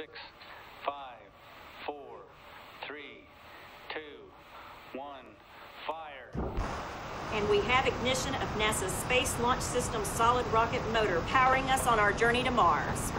6, 5, 4, 3, 2, 1, fire. And we have ignition of NASA's Space Launch System solid rocket motor powering us on our journey to Mars.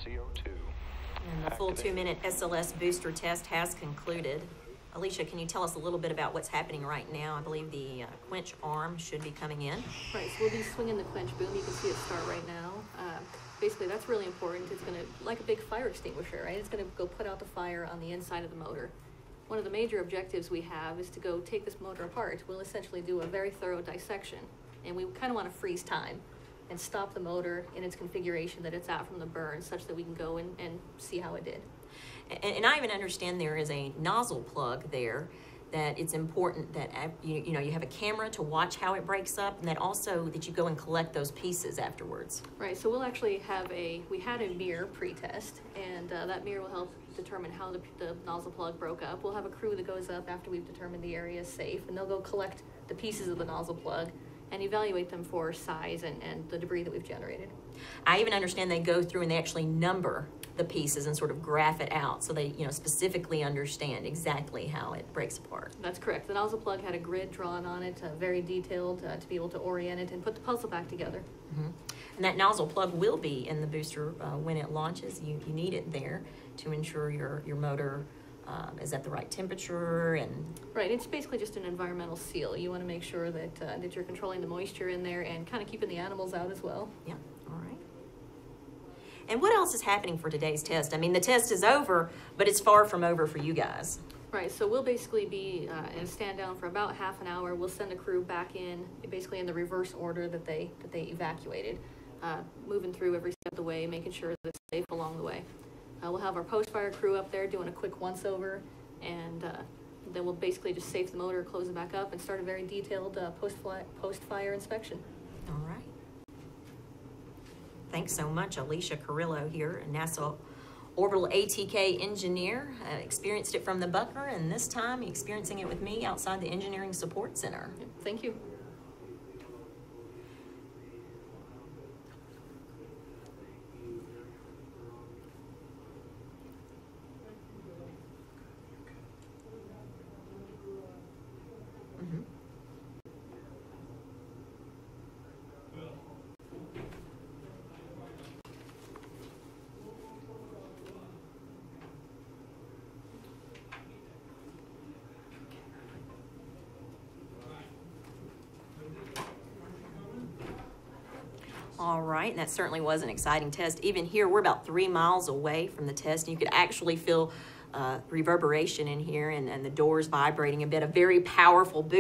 CO2. And the full 2-minute SLS booster test has concluded. Alicia, can you tell us a little bit about what's happening right now? I believe the quench arm should be coming in. Right, so we'll be swinging the quench boom. You can see it start right now. Basically, that's really important. It's going to, like a big fire extinguisher, right? It's going to go put out the fire on the inside of the motor. One of the major objectives we have is to go take this motor apart. We'll essentially do a very thorough dissection, and we kind of want to freeze time and stop the motor in its configuration that it's at from the burn, such that we can go and see how it did. And I even understand there is a nozzle plug there, that it's important that you have a camera to watch how it breaks up, and that also that you go and collect those pieces afterwards. Right, so we'll actually have we had a mirror pre-test, and that mirror will help determine how the nozzle plug broke up. We'll have a crew that goes up after we've determined the area is safe, and they'll go collect the pieces of the nozzle plug and evaluate them for size and the debris that we've generated. I even understand they go through and they actually number the pieces and sort of graph it out so they specifically understand exactly how it breaks apart. That's correct. The nozzle plug had a grid drawn on it, very detailed, to be able to orient it and put the puzzle back together. Mm-hmm. And that nozzle plug will be in the booster when it launches. You need it there to ensure your motor is at the right temperature. And right, it's basically just an environmental seal. You want to make sure that that you're controlling the moisture in there and kind of keeping the animals out as well. Yeah, all right. And what else is happening for today's test? I mean, the test is over, but it's far from over for you guys. Right, so we'll basically be in a stand down for about half an hour. We'll send a crew back in, basically in the reverse order that they evacuated, moving through every step of the way, making sure that it's safe along the way. We'll have our post-fire crew up there doing a quick once-over, and then we'll basically just safe the motor, close it back up, and start a very detailed post-fire inspection. All right. Thanks so much, Alicia Carrillo here, a NASA Orbital ATK engineer. Experienced it from the Buckner, and this time experiencing it with me outside the Engineering Support Center. Thank you. All right, and that certainly was an exciting test. Even here, we're about 3 miles away from the test, and you could actually feel reverberation in here and the doors vibrating a bit. A very powerful boost.